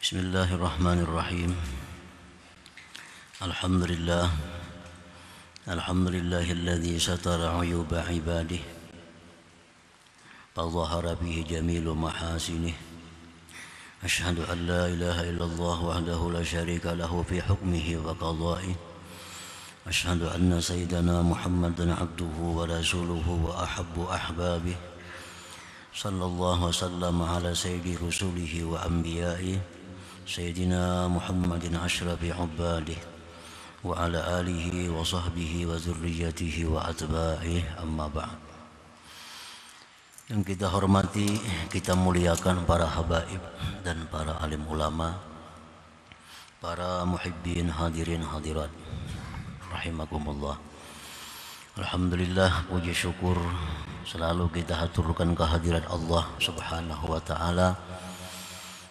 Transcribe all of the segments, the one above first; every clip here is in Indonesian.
Bismillahirrahmanirrahim. Alhamdulillah. Alhamdulillahilladzi satara uyuba ibadih fadhahara bihi jamilu mahasinih. Ashhadu an la ilaha illallah wahdahu la syarika lahu fi hukmihi wa qada'ih. Ashhadu anna sayyidana Muhammadan abduhu wa rasuluhu wa ahabbu ahbabih. Sallallahu wasallam ala sayyidi rusulihi wa anbiya'ih Sayyidina Muhammadin ashrafi ubadih wa ala alihi wa sahbihi wa zurriyatihi wa atba'ih, amma ba'd. Yang kita hormati, kita muliakan para habaib dan para alim ulama, para muhibbin hadirin hadirat rahimakumullah. Alhamdulillah, puji syukur selalu kita haturkan kehadirat Allah subhanahu wa ta'ala,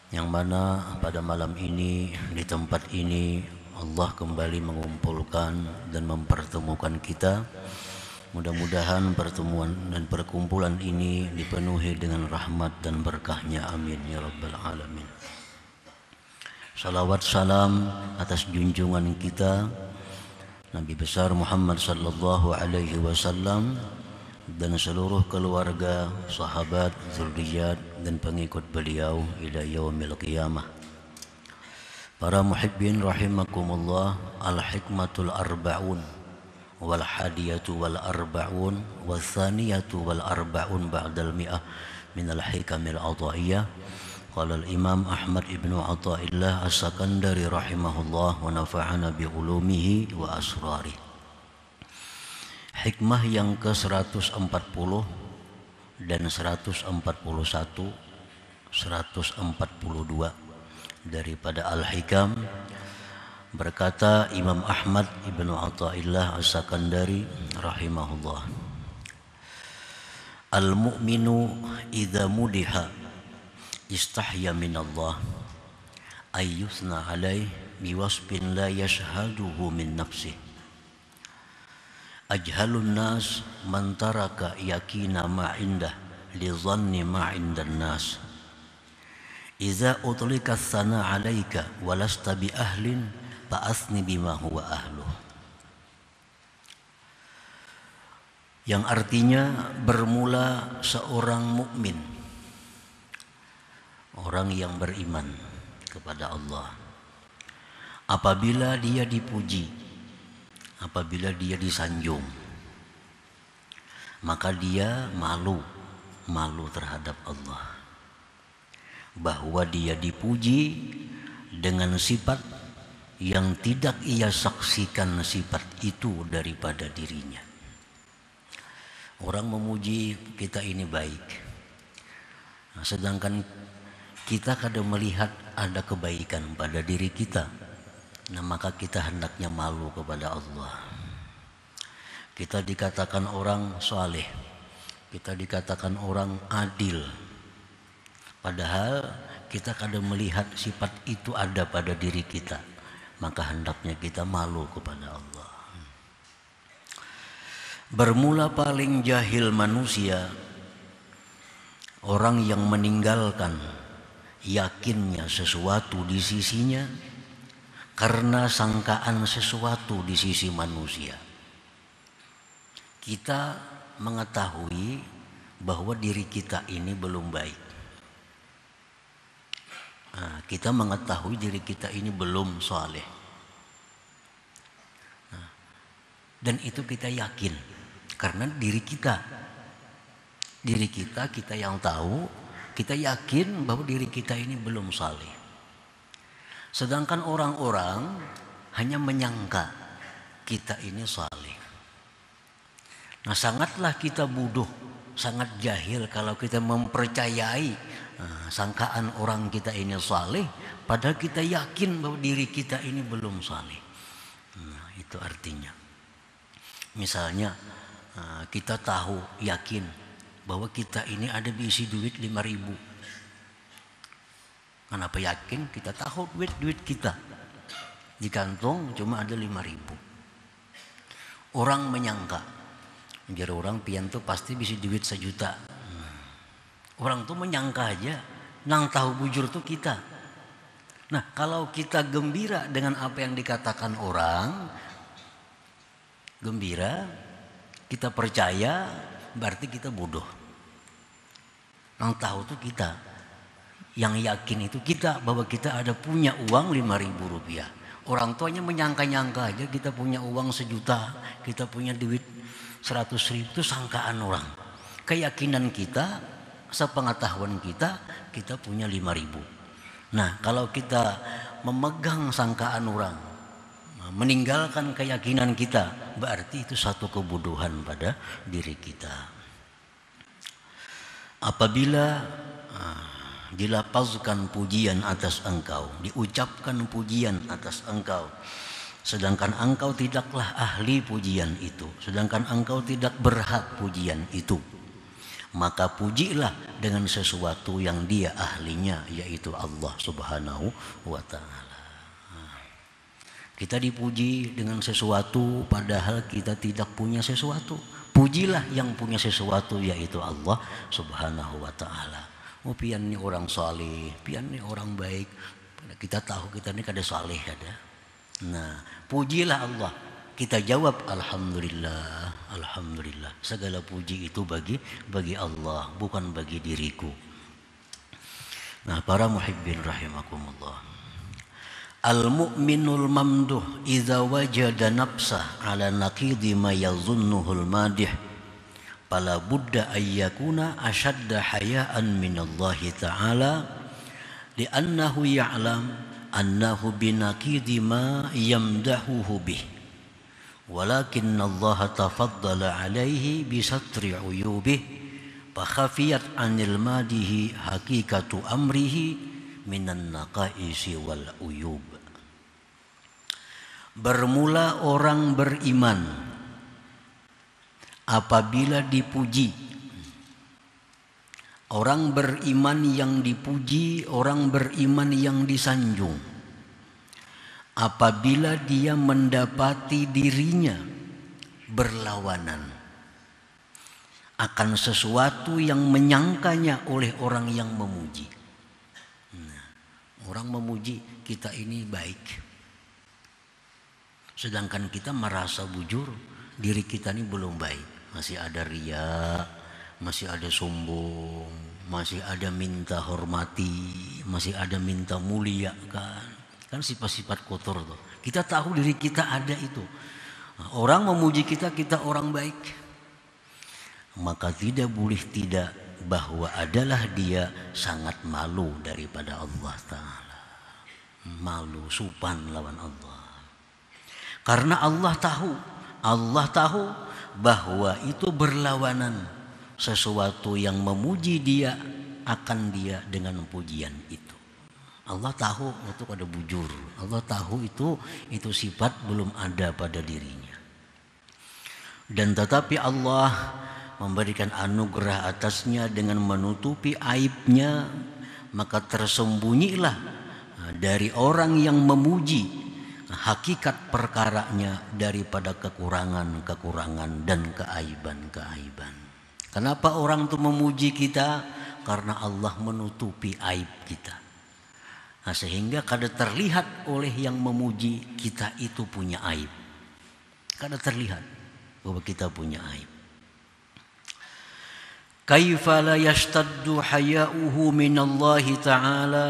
yang mana pada malam ini di tempat ini Allah kembali mengumpulkan dan mempertemukan kita. Mudah-mudahan pertemuan dan perkumpulan ini dipenuhi dengan rahmat dan berkahnya, amin ya rabbal alamin. Salawat salam atas junjungan kita Nabi besar Muhammad sallallahu alaihi wasallam dan seluruh keluarga, sahabat, zurriyat dan pengikut beliau ila yaumil qiyamah. Para muhibbin rahimakumullah, al-hikmatul arba'un wal hadiyatu wal arba'un wal thaniyatu wal arba'un ba'dal mi'ah min al-hikamil ataiyah. Qala al-imam Ahmad ibnu Athaillah as-Sakandari rahimahullah wa nafa'ana bi ulumihi wa asrarihi. Hikmah yang ke-140 dan 141, 142 daripada Al-Hikam, berkata Imam Ahmad ibnu Athaillah as-Sakandari rahimahullah, al-mu'minu idza mudiha istahya minallah ayyusna alaih biwasbin la yashhaduhu min nafsih. Ajhalun nas man taraka yakina ma indah li dhanni ma indan nas. Iza utlika thana alaika walasta bi ahlin fa asni bima huwa ahluh. Yang artinya bermula seorang mukmin, orang yang beriman kepada Allah, apabila dia dipuji, apabila dia disanjung, maka dia malu terhadap Allah, bahwa dia dipuji dengan sifat yang tidak ia saksikan sifat itu daripada dirinya. Orang memuji kita ini baik, sedangkan kita kadang melihat ada kebaikan pada diri kita. Nah, maka kita hendaknya malu kepada Allah. Kita dikatakan orang saleh, kita dikatakan orang adil, padahal kita kadang melihat sifat itu ada pada diri kita, maka hendaknya kita malu kepada Allah. Bermula paling jahil manusia, orang yang meninggalkan yakinnya sesuatu di sisinya karena sangkaan sesuatu di sisi manusia. Kita mengetahui bahwa diri kita ini belum baik. Kita mengetahui diri kita ini belum saleh. Dan itu kita yakin karena diri kita yang tahu, kita yakin bahwa diri kita ini belum saleh. Sedangkan orang-orang hanya menyangka kita ini saleh. Nah, sangatlah kita bodoh, sangat jahil kalau kita mempercayai sangkaan orang kita ini saleh, padahal kita yakin bahwa diri kita ini belum saleh. Nah, itu artinya. Misalnya kita tahu, yakin bahwa kita ini ada diisi duit 5.000. Kenapa yakin? Kita tahu duit kita di kantong cuma ada 5.000. Orang menyangka, jadi orang pian tuh pasti bisa duit 1 juta. Orang tuh menyangka aja, nang tahu bujur tuh kita. Nah, kalau kita gembira dengan apa yang dikatakan orang, gembira, kita percaya, berarti kita bodoh. Yang tahu itu kita, yang yakin itu kita bahwa kita ada punya uang 5.000 rupiah. Orang tuanya menyangka-nyangka aja kita punya uang 1 juta, kita punya duit 100.000, itu sangkaan orang. Keyakinan kita, sepengetahuan kita punya 5.000. Nah, kalau kita memegang sangkaan orang, meninggalkan keyakinan kita, berarti itu satu kebodohan pada diri kita. Apabila dilapazkan pujian atas engkau, diucapkan pujian atas engkau, sedangkan engkau tidaklah ahli pujian itu, sedangkan engkau tidak berhak pujian itu, maka pujilah dengan sesuatu yang dia ahlinya, yaitu Allah Subhanahu wa ta'ala. Kita dipuji dengan sesuatu padahal kita tidak punya sesuatu. Pujilah yang punya sesuatu, yaitu Allah Subhanahu wa ta'ala. Oh, pian ini orang saleh, pian ini orang baik. Kita tahu kita ini kada saleh ada. Nah, pujilah Allah. Kita jawab alhamdulillah, alhamdulillah. Segala puji itu bagi Allah, bukan bagi diriku. Nah, para muhibbin rahimakumullah. Al-mu'minul mamduh idza wajada nafsah ala naqidi ma yazunnuhul madih fala budda ayyakuna ashadda haya'an minallahi ta'ala li'annahu ya'lam annahu binaqidi ma yamdahuhu bih. Walakin Allah tafaddala alaihi bisatri uyubih fakhafiyat anil madihi hakikatu amrihi minan naqaisi wal uyub. Bermula orang beriman apabila dipuji. Orang beriman yang dipuji, orang beriman yang disanjung, apabila dia mendapati dirinya berlawanan akan sesuatu yang menyangkanya oleh orang yang memuji. Nah, orang memuji kita ini baik, sedangkan kita merasa bujur diri kita ini belum baik, masih ada riya, masih ada sombong, masih ada minta hormati, masih ada minta mulia kan sifat-sifat kotor tuh. Kita tahu diri kita ada itu. Orang memuji kita, kita orang baik. Maka tidak boleh tidak bahwa adalah dia sangat malu daripada Allah Ta'ala. Malu, supan lawan Allah. Karena Allah tahu bahwa itu berlawanan. Sesuatu yang memuji dia akan dia dengan pujian itu. Allah tahu itu ada bujur. Allah tahu itu sifat belum ada pada dirinya. Dan tetapi Allah memberikan anugerah atasnya dengan menutupi aibnya, maka tersembunyilah dari orang yang memuji hakikat perkaranya daripada kekurangan-kekurangan dan keaiban-keaiban. Kenapa orang itu memuji kita? Karena Allah menutupi aib kita. Nah, sehingga kada terlihat oleh yang memuji kita itu punya aib. Kada terlihat bahwa kita punya aib. Kaifa la yashtaddu haya'uhu minallahi ta'ala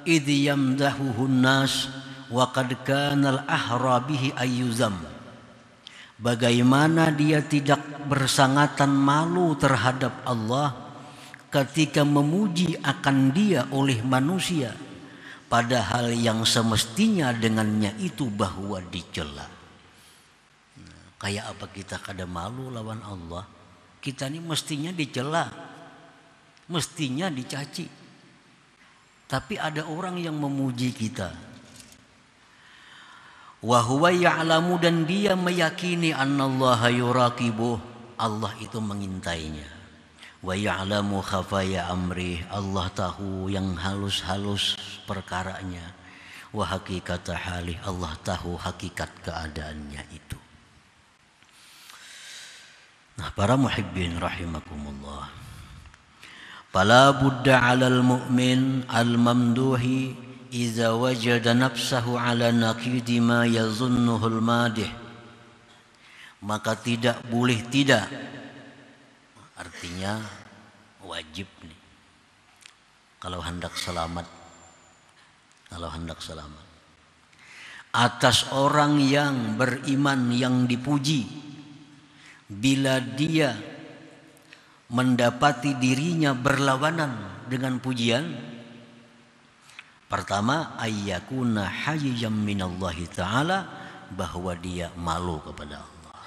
idh yamdahuhu an-nas wa qad kana al-ahra bihi ayyuzam. Bagaimana dia tidak bersangatan malu terhadap Allah ketika memuji akan dia oleh manusia, padahal yang semestinya dengannya itu bahwa dicela. Kayak apa kita kada malu lawan Allah? Kita ini mestinya dicela, mestinya dicaci. Tapi ada orang yang memuji kita. Wa huwa ya'lamu, dan dia meyakini annallaha yuraqibuh, Allah itu mengintainya. Wa ya'lamu khafaya amrih, Allah tahu yang halus-halus perkaranya. Wa hakikata halih, Allah tahu hakikat keadaannya itu. Nah, para muhibbin rahimakumullah. Fala budda 'alal mu'min al-mamduhi idza wajada nafsahu ala naqidi ma yazunnuhul madih, maka tidak boleh tidak, artinya wajib nih kalau hendak selamat, atas orang yang beriman yang dipuji, bila dia mendapati dirinya berlawanan dengan pujian. Pertama, ayyakuna hayyam minallahi ta'ala, bahwa dia malu kepada Allah.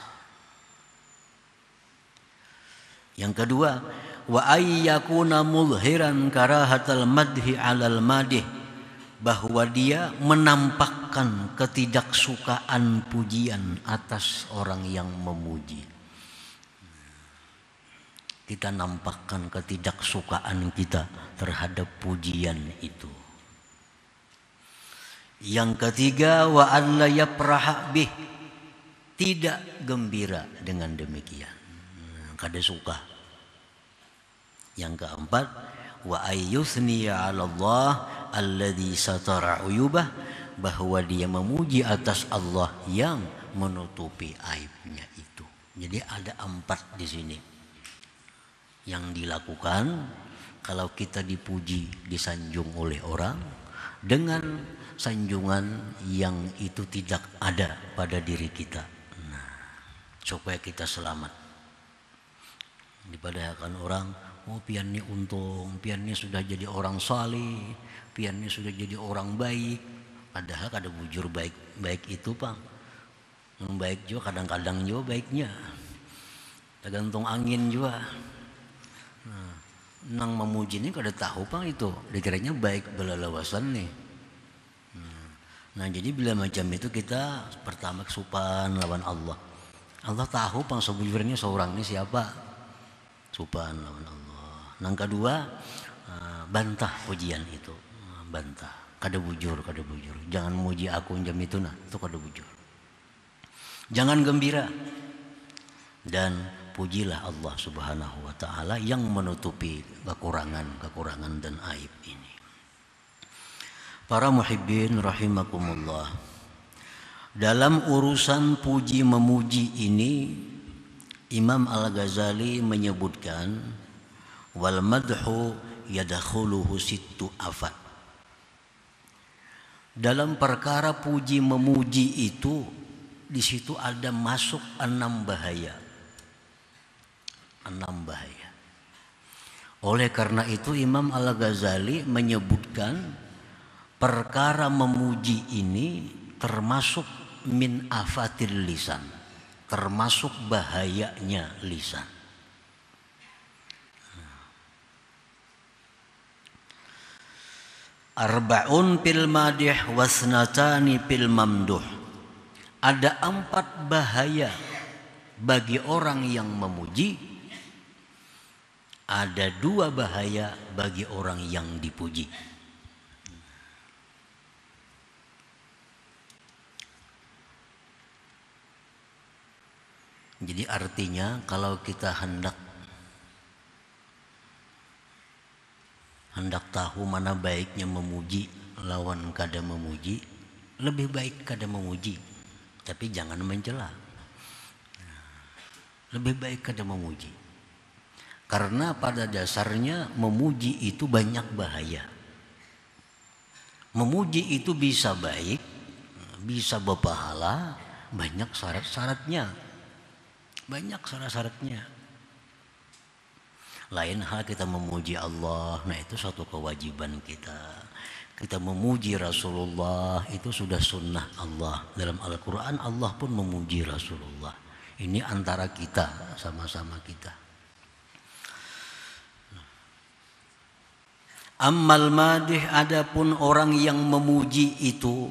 Yang kedua, wa ayyakuna mulhiran karahatal madhi alal madih, bahwa dia menampakkan ketidaksukaan pujian atas orang yang memuji. Kita nampakkan ketidaksukaan kita terhadap pujian itu. Yang ketiga, wa alla yafraha bih, tidak gembira dengan demikian, kada suka. Yang keempat, wa ayyuthniya 'ala Allah alladzi satara uyubah, bahwa dia memuji atas Allah yang menutupi aibnya itu. Jadi ada 4 di sini yang dilakukan kalau kita dipuji, disanjung oleh orang dengan sanjungan yang itu tidak ada pada diri kita. Nah, supaya kita selamat. Dipadahkan orang, oh pian ini untung, pian ini sudah jadi orang saleh, pian ini sudah jadi orang baik. Padahal kada bujur baik itu, Pang. Yang baik juga kadang-kadang juga baiknya tergantung angin juga. Nah, nang memuji ini kada tahu, Pang, itu dikiranya baik belalawasan nih. Nah, jadi bila macam itu kita pertama supan lawan Allah. Allah tahu, Pang, sebujurnya seorang ini siapa. Supan lawan Allah. Yang kedua, bantah pujian itu, bantah. Kada bujur. Jangan muji aku jam itu, nah itu kada bujur. Jangan gembira dan pujilah Allah Subhanahu wa taala yang menutupi kekurangan dan aib ini. Para muhibbin rahimakumullah, dalam urusan puji memuji ini Imam Al-Ghazali menyebutkan wal madhu yadkhuluhu sittu afat. Dalam perkara puji memuji itu di situ ada masuk 6 bahaya. 6 bahaya. Oleh karena itu Imam Al-Ghazali menyebutkan perkara memuji ini termasuk min afatil lisan, termasuk bahayanya lisan. Arba'un fil madih wasnatani fil mamduh. Ada 4 bahaya bagi orang yang memuji, ada 2 bahaya bagi orang yang dipuji. Jadi artinya kalau kita hendak tahu mana baiknya memuji lawan kada memuji, lebih baik kada memuji, tapi jangan mencela. Lebih baik kada memuji. Karena pada dasarnya memuji itu banyak bahaya. Memuji itu bisa baik, bisa berpahala, banyak syarat-syaratnya. Banyak syarat-syaratnya. Lain hal kita memuji Allah, nah itu satu kewajiban kita. Kita memuji Rasulullah, itu sudah sunnah Allah. Dalam Al-Quran Allah pun memuji Rasulullah. Ini antara kita, sama-sama kita. Ammal madih, adapun orang yang memuji itu,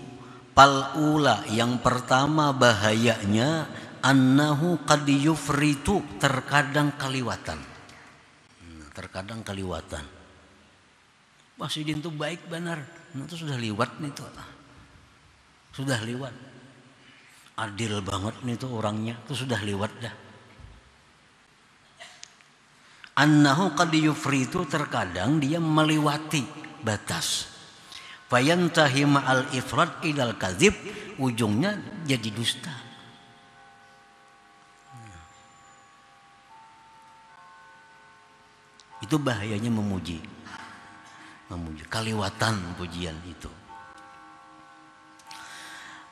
pal'ula, yang pertama bahayanya, annahu qad yufritu, terkadang kaliwatan. Terkadang kaliwatan. Wah, sidin itu baik benar, nah, itu sudah liwat nih tuh. Sudah liwat. Adil banget nih tuh orangnya, itu sudah liwat dah. Annahu qad yufritu, terkadang dia melewati batas. fayantahi ma'al ifrat ilal kadzib, ujungnya jadi dusta. Itu bahayanya memuji kaliwatan pujian itu.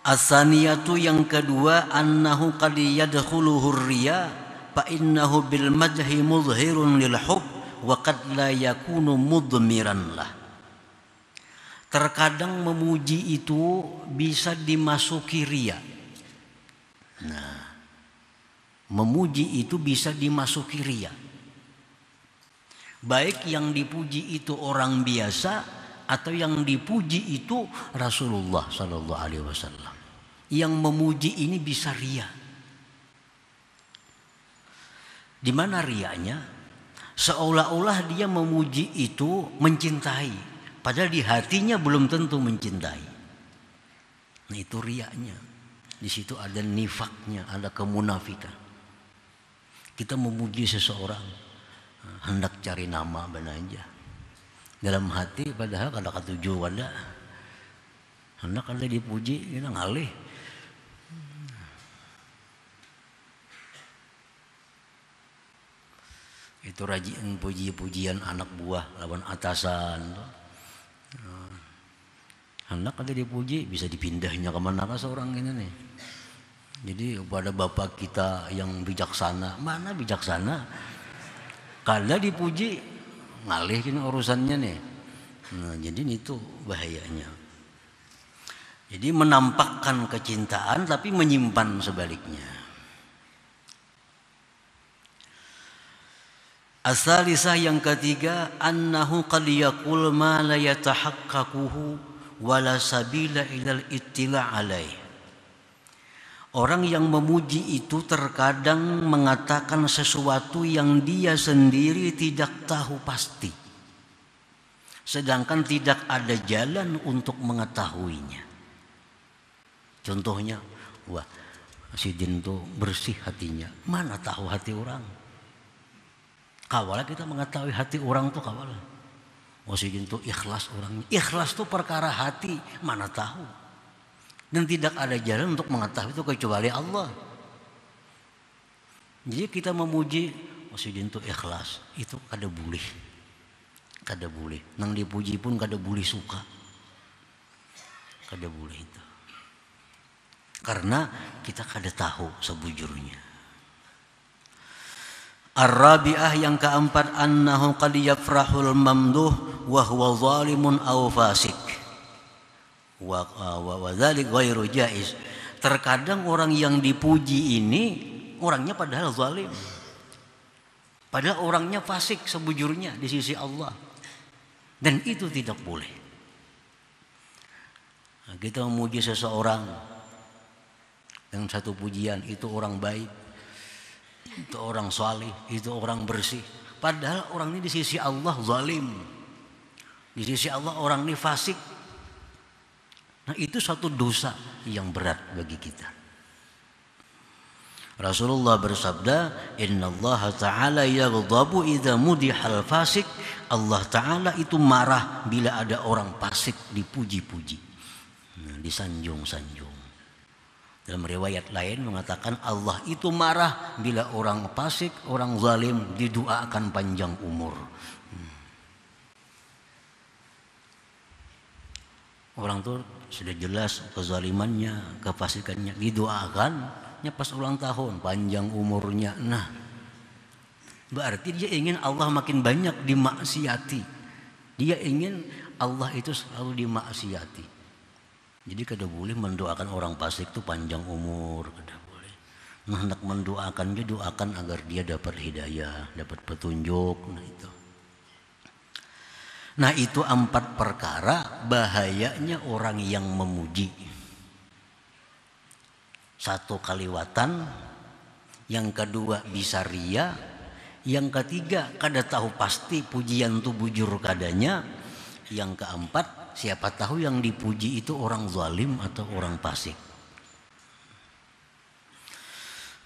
As-saniyatu, yang kedua, annahu qad yadkhuluhu riya fa innahu bil madhi mudhhirun lil hub wa qad la yakunu mudmiran lah. Terkadang memuji itu bisa dimasuki riya. Nah, memuji itu bisa dimasuki riya. Baik yang dipuji itu orang biasa atau yang dipuji itu Rasulullah Sallallahu Alaihi Wasallam. Yang memuji ini bisa riya. Di mana riyanya? Seolah-olah dia memuji itu mencintai, padahal di hatinya belum tentu mencintai. Nah, itu riyanya. Di situ ada nifaknya, ada kemunafikan. Kita memuji seseorang hendak cari nama benar aja dalam hati, padahal kada katuju kada hendak kada dipuji kita ngalih. Itu rajin puji-pujian anak buah lawan atasan. Hendak kada dipuji bisa dipindahnya kemana seorang ini nih. Jadi kepada bapak kita yang bijaksana, mana bijaksana? Kalau dipuji ngalih kini urusannya nih. Nah, jadi itu bahayanya. Jadi menampakkan kecintaan tapi menyimpan sebaliknya. As-salisah, yang ketiga, annahu qad yaqul ma la yatahaqqaquhu wa la sabila ilal ittila' alaih. Orang yang memuji itu terkadang mengatakan sesuatu yang dia sendiri tidak tahu pasti, sedangkan tidak ada jalan untuk mengetahuinya. Contohnya, wah, si Din tuh bersih hatinya. Mana tahu hati orang? Kawalah kita mengetahui hati orang tuh kawalah. Oh, si Din tuh ikhlas orangnya. Ikhlas tuh perkara hati, mana tahu? Dan tidak ada jalan untuk mengetahui itu kecuali Allah. Jadi kita memuji Masjidin itu ikhlas, itu kada boleh. Kada boleh. Nang dipuji pun kada boleh suka. Kada boleh itu. Karena kita kada tahu sebujurnya. Ar-rabi'ah, yang keempat, annahu qad yafrahul mamduh wa huwa zalimun aw fasik. Wa dzalik ghairu jaiz. Terkadang orang yang dipuji ini orangnya padahal zalim, padahal orangnya fasik sebujurnya di sisi Allah, dan itu tidak boleh. Nah, kita memuji seseorang dengan satu pujian, itu orang baik, itu orang salih, itu orang bersih, padahal orang ini di sisi Allah zalim, di sisi Allah orang ini fasik. Nah, itu satu dosa yang berat bagi kita. Rasulullah bersabda, "Innallaha ta'ala yaghdabu idza mudihal fasik." Allah Ta'ala itu marah bila ada orang fasik dipuji-puji. Nah, disanjung-sanjung. Dalam riwayat lain mengatakan Allah itu marah bila orang fasik, orang zalim didoakan panjang umur. Orang tuh sudah jelas kezalimannya, kefasikannya, didoakannya pas ulang tahun, panjang umurnya. Nah, berarti dia ingin Allah makin banyak dimaksiati. Dia ingin Allah itu selalu dimaksiati. Jadi kada boleh mendoakan orang fasik itu panjang umur, kada boleh. Nah, hendak mendoakannya, doakan agar dia dapat hidayah, dapat petunjuk. Nah, itu 4 perkara bahayanya orang yang memuji. 1, kaliwatan. Yang kedua, bisa riya. Yang ketiga, kada tahu pasti pujian itu bujur kadanya. Yang keempat, siapa tahu yang dipuji itu orang zalim atau orang fasik.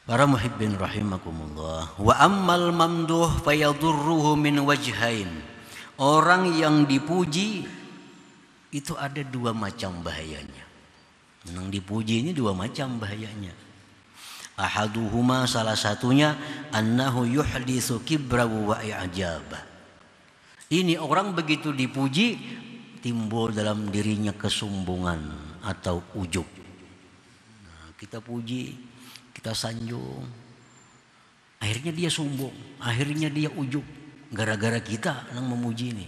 Para muhibbin rahimakumullah. Wa ammal mamduh fayadurruhu min wajhain. Orang yang dipuji itu ada dua macam bahayanya. Yang dipuji ini dua macam bahayanya. Ahaduhuma, salah satunya, annahu yuhditsu kibra wa i'jaba. Ini orang begitu dipuji timbul dalam dirinya kesombongan atau ujub. Nah, kita puji, kita sanjung, akhirnya dia sombong, akhirnya dia ujub gara-gara kita yang memuji ini.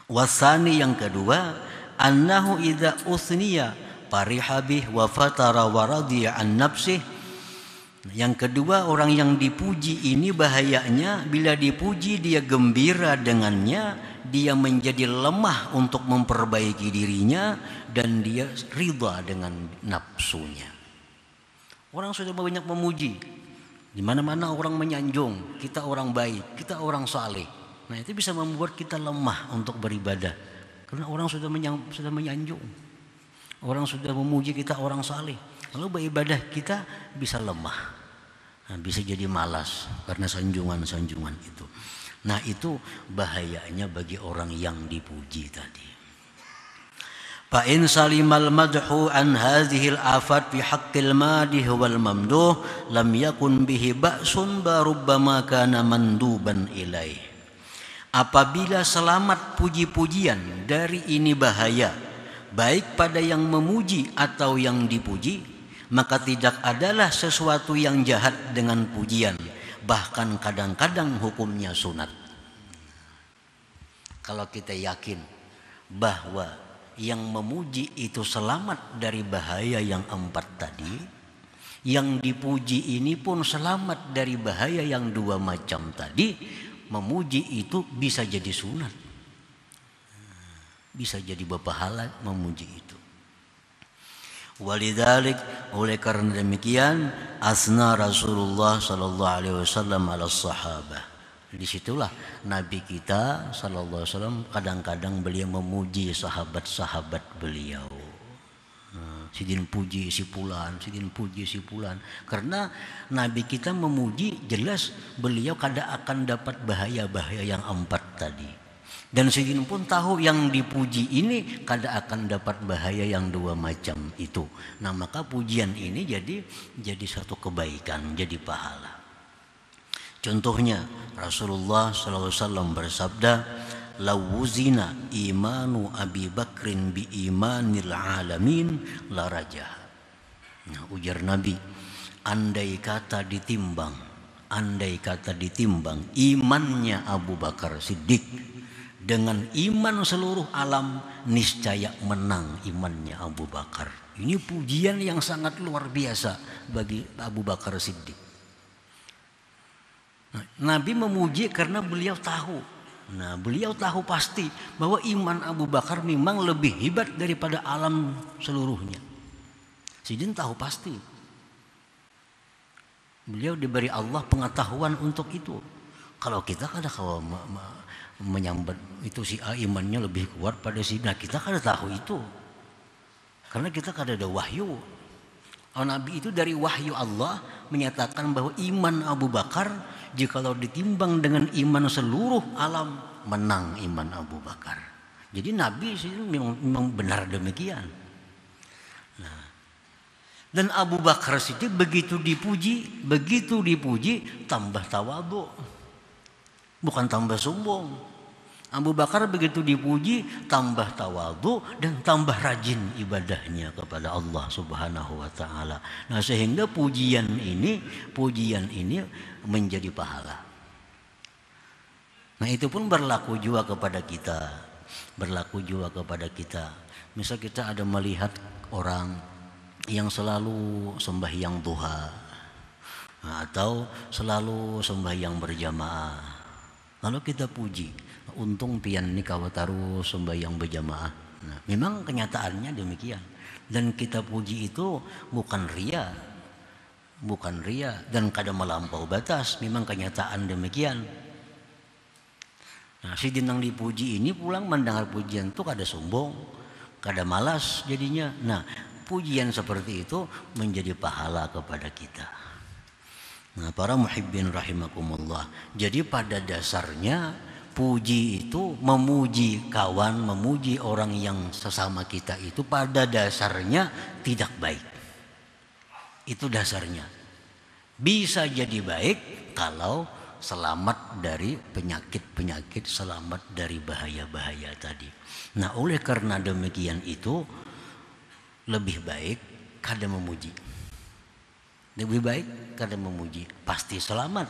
Wasani, yang kedua, annahu idza usniya farihabih wa fatara wa radiya an nafsih. Yang kedua, orang yang dipuji ini bahayanya bila dipuji dia gembira dengannya, dia menjadi lemah untuk memperbaiki dirinya dan dia ridha dengan nafsunya. Orang sudah banyak memuji, di mana-mana orang menyanjung, kita orang baik, kita orang saleh. Nah, itu bisa membuat kita lemah untuk beribadah karena orang sudah menyanjung. Orang sudah memuji kita orang saleh, lalu beribadah kita bisa lemah, nah, bisa jadi malas karena sanjungan-sanjungan itu. Nah, itu bahayanya bagi orang yang dipuji tadi. Fa in salimal madhu an hadhil afat fi haqqil madih wal mamduh lam yakun bihi ba'sun barubbama kana manduban ilaih. Apabila selamat puji-pujian dari ini bahaya, baik pada yang memuji atau yang dipuji, maka tidak adalah sesuatu yang jahat dengan pujian, bahkan kadang-kadang hukumnya sunat. Kalau kita yakin bahwa yang memuji itu selamat dari bahaya yang empat tadi, yang dipuji ini pun selamat dari bahaya yang dua macam tadi, memuji itu bisa jadi sunat. Bisa jadi berpahala memuji itu. Walidzalik, oleh karena demikian, asna Rasulullah sallallahu alaihi wasallam ala sahabah. Disitulah Nabi kita sallallahu alaihi wasallam kadang-kadang beliau memuji sahabat-sahabat beliau. Sidin puji si fulan, sidin puji si fulan. Karena Nabi kita memuji jelas beliau kada akan dapat bahaya-bahaya yang empat tadi. Dan sidin pun tahu yang dipuji ini kada akan dapat bahaya yang dua macam itu. Nah, maka pujian ini jadi satu kebaikan, jadi pahala. Contohnya Rasulullah SAW bersabda, lawuzina imanu Abi Bakrin bi imanil alamin la rajah. Nah, ujar Nabi, andai kata ditimbang imannya Abu Bakar Siddiq dengan iman seluruh alam, niscaya menang imannya Abu Bakar. Ini pujian yang sangat luar biasa bagi Abu Bakar Siddiq. Nah, Nabi memuji karena beliau tahu. Nah, beliau tahu pasti bahwa iman Abu Bakar memang lebih hebat daripada alam seluruhnya. Sidin tahu pasti. Beliau diberi Allah pengetahuan untuk itu. Kalau kita kalau menyambat itu si A imannya lebih kuat pada si B, nah kita kada tahu itu. Karena kita kada ada wahyu. Nabi itu dari wahyu Allah menyatakan bahwa iman Abu Bakar jikalau ditimbang dengan iman seluruh alam, menang iman Abu Bakar. Jadi Nabi memang benar demikian. Nah, dan Abu Bakar Siddiq begitu dipuji tambah tawadhu, bukan tambah sombong. Abu Bakar begitu dipuji tambah tawadhu dan tambah rajin ibadahnya kepada Allah Subhanahu wa taala. Nah, sehingga pujian ini menjadi pahala. Nah, itu pun berlaku juga kepada kita. Misal kita ada melihat orang yang selalu sembahyang duha, atau selalu sembahyang berjamaah, lalu kita puji, untung pian ni kawataru sembahyang berjamaah. Nah, memang kenyataannya demikian. Dan kita puji itu bukan ria dan kada melampau batas. Memang kenyataan demikian. Nah, si dinang dipuji ini pulang mendengar pujian itu kada sombong, kada malas jadinya. Nah, pujian seperti itu menjadi pahala kepada kita. Nah, para muhibbin rahimakumullah. Jadi pada dasarnya puji itu memuji kawan, memuji orang yang sesama kita itu pada dasarnya tidak baik. Itu dasarnya. Bisa jadi baik kalau selamat dari penyakit-penyakit, selamat dari bahaya-bahaya tadi. Nah, oleh karena demikian itu lebih baik kada memuji. Lebih baik kada memuji, pasti selamat.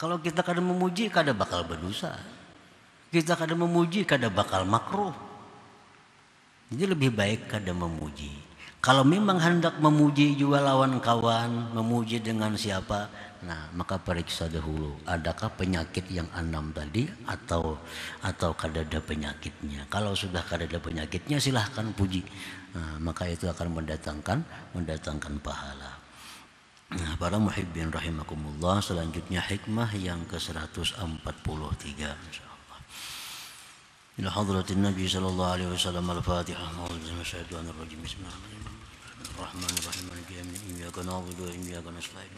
Kalau kita kada memuji, kada bakal berdosa. Kita kada memuji, kada bakal makruh. Jadi lebih baik kada memuji. Kalau memang hendak memuji juga lawan kawan, memuji dengan siapa, nah maka periksa dahulu, adakah penyakit yang 6 tadi atau kada ada penyakitnya. Kalau sudah kada ada penyakitnya, silahkan puji. Nah, maka itu akan mendatangkan pahala. Nah, para muhibbin rahimakumullah, selanjutnya hikmah yang ke-143 insyaallah. Ila hadratin Nabi sallallahu alaihi wasallam al-Fatihah. A'udzu minasyaitonir rajim. Bismillahirrahmanirrahim. Iyyaka na'budu wa iyyaka nasta'in.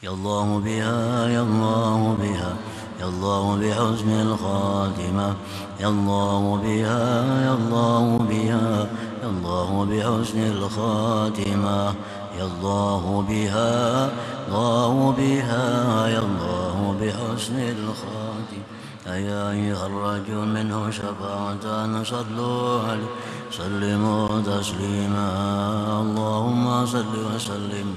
Ya Allah biha, ya Allah biha, ya Allah bihusn al-khatimah. Ya Allah biha, ya Allah biha, ya Allah bihusn al-khatimah. Ya Allah biha, Allah biha, ya Allah bihusn al-khatimah. يا أيها الرجل منه شفاعة صلوا عليه سلموا تسليما اللهم صل وسلم